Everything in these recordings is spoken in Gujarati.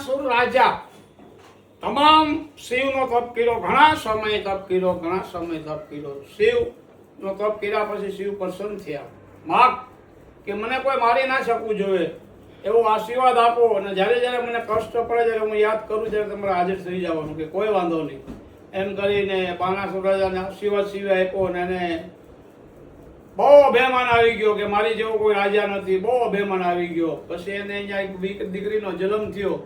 બાણાસુર રાજા તમામ શિવનો તપ કર્યો, ઘણા સમય તપ કર્યો, ઘણા સમય તપ કર્યો. શિવનો તપ કર્યા પછી શિવ પ્રસન્ન થયા. માગ કે મને કોઈ મારી ના શકવું જોઈએ એવો આશીર્વાદ આપો, અને જ્યારે જ્યારે મને કષ્ટ પડે જ્યારે હું યાદ કરું ત્યારે તમારે હાજર થઈ જવાનું, કે કોઈ વાંધો નહીં એમ કરીને બાણાસુર રાજાને આશીર્વાદ શિવે આપ્યો. અને એને બહુ અભિમાન આવી ગયો કે મારી જેવો કોઈ રાજા નથી, બહુ અભિમાન આવી ગયો. પછી એને અહીંયા એક દીકરીનો જન્મ થયો,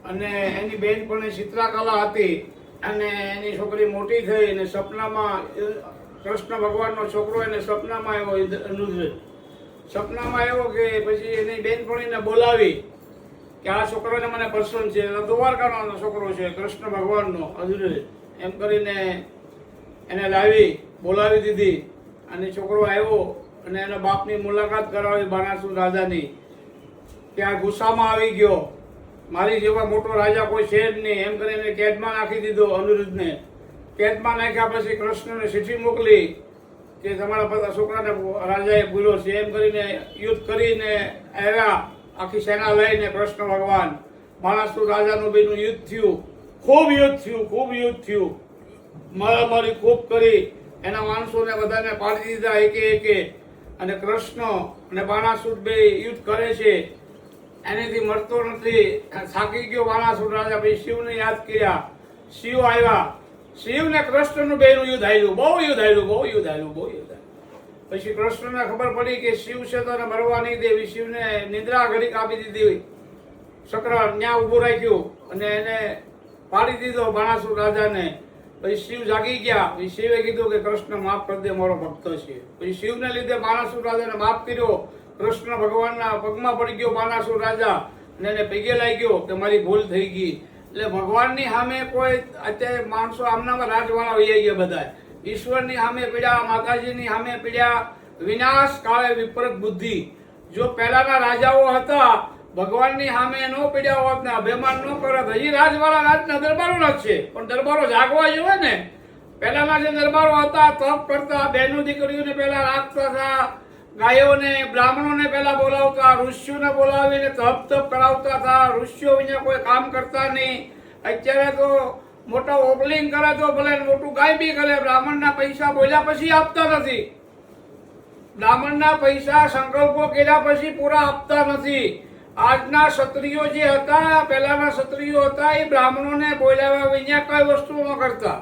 અને એની બેન પણ ચિત્રાકલા હતી, અને એની છોકરી મોટી થઈ, અને સપનામાં કૃષ્ણ ભગવાનનો છોકરો એને સપનામાં આવ્યો. સપનામાં આવ્યો કે પછી એની બેનપણીને બોલાવી કે આ છોકરોને મને પસંદ છે, દ્વારકાનો છોકરો છે કૃષ્ણ ભગવાનનો અધૂરે, એમ કરીને એને લાવી બોલાવી દીધી. અને છોકરો આવ્યો અને એના બાપની મુલાકાત કરાવી બાણાસુર રાજાની. ત્યાં ગુસ્સામાં આવી ગયો, મારી જેવા મોટો રાજા કોઈ છે જ નહીં, એમ કરીને કેદમાં નાખી દીધો. અનિરુદ્ધને કેદમાં નાખ્યા પછી કૃષ્ણને ચિઠ્ઠી મોકલી કે તમારા બધા છોકરાને રાજાએ ભૂલ્યો છે, એમ કરીને યુદ્ધ કરીને આવ્યા આખી સેના લઈને કૃષ્ણ ભગવાન. બાણાસુર રાજાનું બેનું યુદ્ધ થયું, ખૂબ યુદ્ધ થયું, ખૂબ યુદ્ધ થયું, મારામારી ખૂબ કરી, એના માણસોને બધાને પાડી દીધા એકે એકે. અને કૃષ્ણ અને બાણાસુર બે યુદ્ધ કરે છે, એનેથી મરતો નથી, થાકી ગયો બાણાસુર રાજા. પછી શિવને યાદ કર્યા, શિવ આવ્યા, શિવને કૃષ્ણનું બેનું યુદ્ધ હાલ્યું, બહુ યુદ્ધ હાલ્યું, બહુ યુદ્ધ હાલ્યું, બહુ યુદ્ધ હાલ્યું. પછી કૃષ્ણને ખબર પડી કે શિવ છે તો એને મરવા નહીં દેવી. શિવને નિદ્રા ઘડીક આપી દીધી, ચક્ર ત્યાં ઊભું રાખ્યું અને એને પાડી દીધો બાણાસુર રાજાને. પછી શિવ જાગી ગયા. પછી શિવે કીધું કે કૃષ્ણ માફ કરી દે, મારો ભક્ત છે. પછી શિવને લીધે બાણાસુર રાજાને માફ કર્યો. કૃષ્ણ ભગવાનના પગમાં પડી ગયો બાણાસુર રાજા, અને એને પગે લાગ્યો કે મારી ભૂલ થઈ ગઈ. એટલે ભગવાનની સામે કોઈ અત્યારે માણસો આમનામાં રાજવાળા વહી ગયા બધા, ઈશ્વરની સામે પીડ્યા, માતાજીની સામે પીડ્યા, વિનાશ કાળે વિપરીત બુદ્ધિ. જો પહેલાના રાજાઓ હતા ભગવાનની સામે ન પીડ્યા હોત ને અભિમાન ન કરત, હજી રાજવાળા રાજના દરબારો જ છે, પણ દરબારો જાગવા જોઈએ ને. પહેલાના જે દરબારો હતા તપ કરતા, બહેનો દીકરીઓને પહેલા રાખતા હતા, ગાયોને બ્રાહ્મણોને પહેલા બોલાવતા, ઋષિઓને બોલાવીને તપ કરાવતા હતા. ઋષિઓ વિના કોઈ કામ કરતા નહીં. અત્યારે તો મોટા ઓપલિંગ કરે તો ભલે મોટું ગાય બી કરે, બ્રાહ્મણના પૈસા બોલ્યા પછી આપતા નથી. બ્રાહ્મણના પૈસા સંકલ્પો કર્યા પછી પૂરા આપતા નથી. આજના ક્ષત્રિયો જે હતા, પહેલાના ક્ષત્રિયો હતા, એ બ્રાહ્મણોને બોલાવ્યા વિના કઈ વસ્તુ ન કરતા.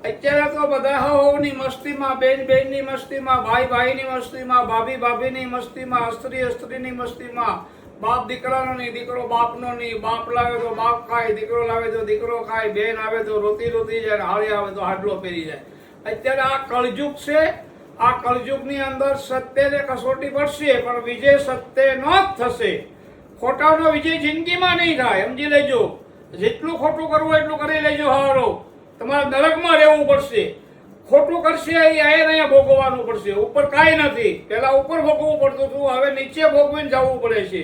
અત્યારે તો બધા હોની મસ્તીમાં, બેન બેનની મસ્તીમાં, ભાઈ ભાઈની મસ્તીમાં, ભાભી ભાભીની મસ્તીમાં, સ્ત્રી સ્ત્રીની મસ્તીમાં, બાપ દીકરાનો નહીં, દીકરો બાપનો નહીં, બાપ લાવે તો બાપ ખાય, દીકરો લાવે તો દીકરો ખાય, બેન આવે તો રોતી રોતી જાય, હાળી આવે તો હાડલો પહેરી જાય. અત્યારે આ કળયુગ છે. આ કળયુગની અંદર સત્યને કસોટી પડશે, પણ વિજય સત્યનો જ થશે. ખોટાનો વિજય જિંદગીમાં નહીં થાય, સમજી લેજો. જેટલું ખોટું કરવું એટલું કરી લેજો. હારો તમારે નરકમાં રહેવું પડશે. ખોટું કરશે એ અહીંયા ભોગવવાનું પડશે. ઉપર કાંઈ નથી. પહેલા ઉપર ભોગવવું પડતું હતું, હવે નીચે ભોગવીને જવું પડે છે.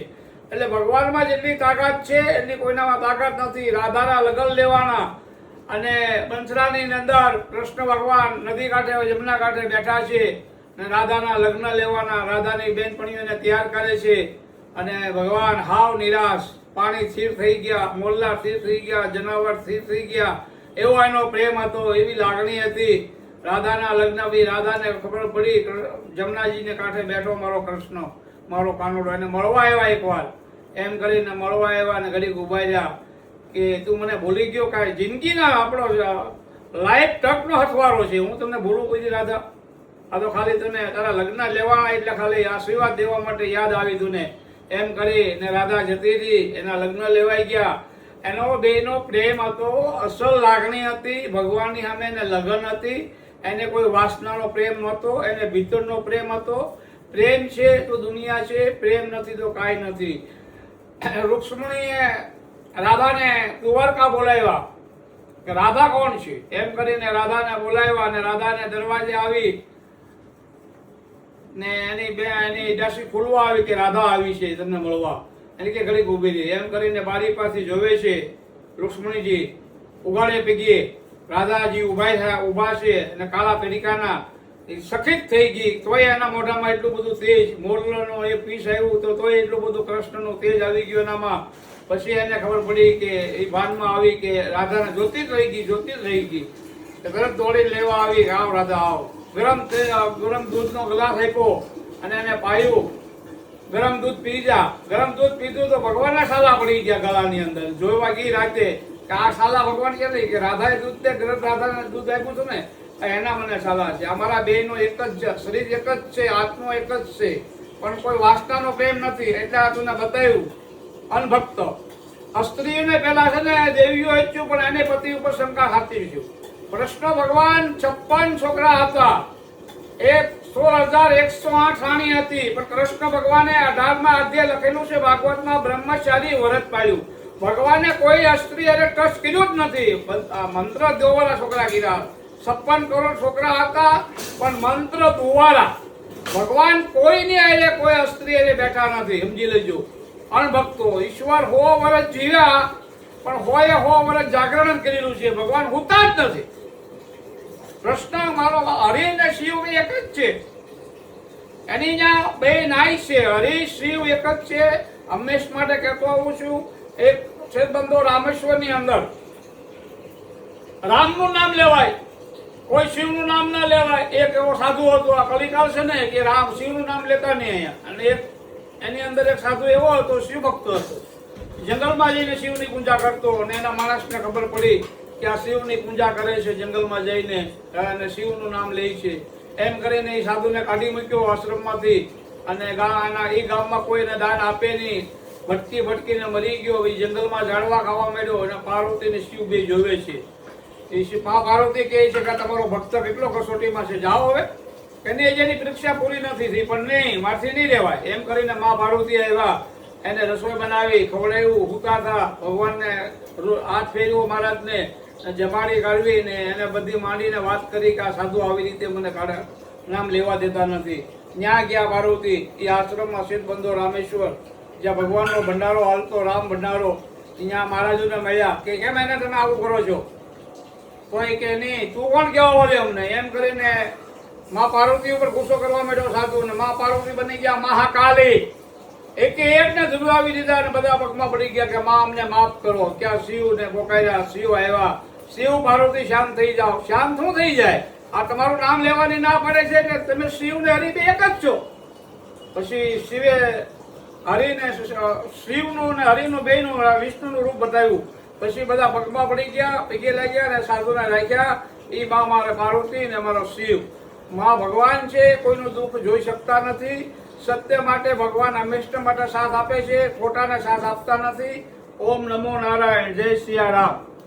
એટલે ભગવાનમાં જેટલી તાકાત છે એટલી કોઈનામાં તાકાત નથી. રાધાના લગ્ન લેવાના, અને બંસરાની અંદર કૃષ્ણ ભગવાન નદી કાંઠે જમના કાંઠે બેઠા છે, અને રાધાના લગ્ન લેવાના. રાધાની બેનપણીઓને તૈયાર કરે છે, અને ભગવાન હાવ નિરાશ. પાણી સ્થિર થઈ ગયા, મોલ્લા સ્થિર થઈ ગયા, જનાવર સ્થિર થઈ ગયા. એવો એનો પ્રેમ હતો, એવી લાગણી હતી. રાધાના લગ્ન બી રાધાને ખબર પડી જમનાજીને કાંઠે બેઠો મારો કૃષ્ણ, મારો કાનુડો. એને મળવા આવ્યા એકવાર, એમ કરીને મળવા આવ્યા અને ઘડીક ઉભા રહ્યા કે તું મને ભૂલી ગયો કાંઈ? જિંદગીના આપણો લાઈફ ટકનો હથવારો છે, હું તમને ભૂલું કોઈ રાધા? આ તો ખાલી તને તારા લગ્ન લેવાના એટલે ખાલી આશીર્વાદ દેવા માટે યાદ આવી તું ને, એમ કરી ને રાધા જતી રહી. એના લગ્ન લેવાઈ ગયા. એનો બેનો પ્રેમ હતો, અસલ લાગણી હતી ભગવાનની સામે. એને લગન હતી, એને કોઈ વાસનાનો પ્રેમ નહોતો, એને ભીતરનો પ્રેમ હતો. પ્રેમ છે તો દુનિયા છે, પ્રેમ નથી તો કાંઈ નથી. રૂક્ષ્મણીએ રાધાને દ્વારકા બોલાવ્યા કે રાધા કોણ છે એમ કરીને રાધાને બોલાવ્યા, અને રાધાને દરવાજે આવી ને એની દાસી ખોલવા આવી કે રાધા આવી છે તમને મળવા. એટલે કે ઘડીક ઊભી રહી, એમ કરીને બારી પાસે જોવે છે. રૂક્ષ્મણીજી ઉગાડે પીગીએ, રાધાજી ઉભા છે, અને કાળા પેરિકાના સખિત થઈ ગઈ. તોય એના મોઢામાં એટલું બધું તેજ, મોરલાનો એ પીસ આવ્યું તો તોય એટલું બધું કૃષ્ણનું તેજ આવી ગયું એનામાં. પછી એને ખબર પડી કે એ ભાનમાં આવી કે રાધાને જોતી જ રહી ગઈ તો તરત દોડી લેવા આવી કે આવ રાધા આવ. ગરમ દૂધનો ગ્લાસ આપ્યો અને એને પાયું. ગરમ દૂધ પી જા. ગરમ દૂધ પીધું તો ભગવાનના સાલા પડી ગયા ગળાની અંદર. જોવા ગઈ રાતે કે આ સાલા ભગવાન કે નહીં કે રાધાએ દૂધ દે રાધાને દૂધ આપ્યું હતું ને એના મને સાલા છે. અમારા બેયનો એક જ છે, શરીર એક જ છે, આત્મો એક જ છે, પણ કોઈ વાસનાનો પ્રેમ નથી. એટલે આ તું બતાવ્યું અનભક્ત. સ્ત્રીઓને પેલા છે ને દેવીઓ ઈચ્છ્યું પણ એને પતિ ઉપર શંકા ખાતી છે. કૃષ્ણ ભગવાન 56 છોકરા હતા, 16,108 રાણી હતી, પણ કૃષ્ણ ભગવાને 18મા અધ્યાય લખેલું છે ભાગવતમાં બ્રહ્મચારી વ્રત પાળ્યું. ભગવાને કોઈ સ્ત્રી અરે ટચ કર્યું જ નથી. મંત્ર દોવાળા છોકરા કીધા. 56 કરોડ છોકરા હતા પણ મંત્ર દોવાળા. ભગવાન કોઈની આરે કોઈ સ્ત્રી અરે બેઠા નથી. સમજી લેજો અણભક્તો. ઈશ્વર 100 વર્ષ જીવ્યા પણ 100 વર્ષ જાગરણ કરેલું છે. ભગવાન હોતા જ નથી. કૃષ્ણ મારો હરિ ને શિવ એક જ છે. એની ત્યાં બે નાય છે. હરિ શિવ એક જ છે. હંમેશ માટે કહેતો આવું છું. એક છે બંધો રામેશ્વરની અંદર રામનું નામ લેવાય, કોઈ શિવનું નામ ના લેવાય. એક એવો સાધુ હતો, આ કલિકાળ છે ને કે રામ શિવનું નામ લેતા નહીં અહીંયા. અને એક એની અંદર એક સાધુ એવો હતો, શિવ ભક્ત હતો. જંગલમાં જઈને શિવની પૂજા કરતો અને એના માણસને ખબર પડી કે આ શિવની પૂજા કરે છે, જંગલમાં જઈને અને શિવનું નામ લે છે. એમ કરીને એ સાધુને કાઢી મૂક્યો આશ્રમમાંથી અને એ ગામમાં કોઈને દાન આપે નહીં. ભટકીને મરી ગયો. એ જંગલમાં ઝાડવા ખાવા માંડ્યો અને પાર્વતી ને શિવ બે જોવે છે. એ પાર્વતી કહે છે કે તમારો ભક્ત કેટલો કસોટીમાં છે, જાઓ હવે. એને જેની પરીક્ષા પૂરી નથી થઈ પણ નહીં, મારથી નહીં રહેવાય. એમ કરીને મા પાર્વતી આવ્યા, એને રસોઈ બનાવી, ખવડાવ્યું, હુતા હતા. ભગવાનને હાથ ફેરવ્યો મહારાજને, જમાડી કાઢવી ને એને બધી માંડીને વાત કરી કે આ સાધુ આવી રીતે મને નામ લેવા દેતા નથી. ત્યાં ગયા પાર્વતી એ આશ્રમમાં શેઠ બંધો રામેશ્વર, જ્યાં ભગવાનનો ભંડારો હાલતો, રામ ભંડારો. ત્યાં મહારાજોને મળ્યા કે કેમ એને તમે આવું કરો છો? કોઈ કે નહીં, તું કોણ કહેવા બોલે અમને? એમ કરીને મા પાર્વતી ઉપર ગુસ્સો કરવા માંડ્યો સાધુ ને મા પાર્વતી બની ગયા મહાકાલી. એકને ધુલાવી દીધા અને બધા પગમાં પડી ગયા કે મા અમને માફ કરો. ક્યાં શિવ ને પોકાર્યા, શિવ આવ્યા. શિવ પાર્વતી શાંત થઈ જાઓ. શાંત શું થઈ જાય? આ તમારું નામ લેવાની ના પડે છે કે તમે શિવ ને હરિ બે એક જ છો. પછી શિવે હરિને શિવનું ને હરિનું બેયનું વિષ્ણુનું રૂપ બતાવ્યું. પછી બધા પગમાં પડી ગયા, પગે લાગ્યા અને સાધુને રાખ્યા. એ મા મારે પાર્વતી ને મારો શિવ. મા ભગવાન છે, કોઈનું દુઃખ જોઈ શકતા નથી. સત્ય માટે ભગવાન હંમેશા માટે સાથ આપે છે, ખોટાને સાથ આપતા નથી. ઓમ નમો નારાયણ. જય સિયા રામ.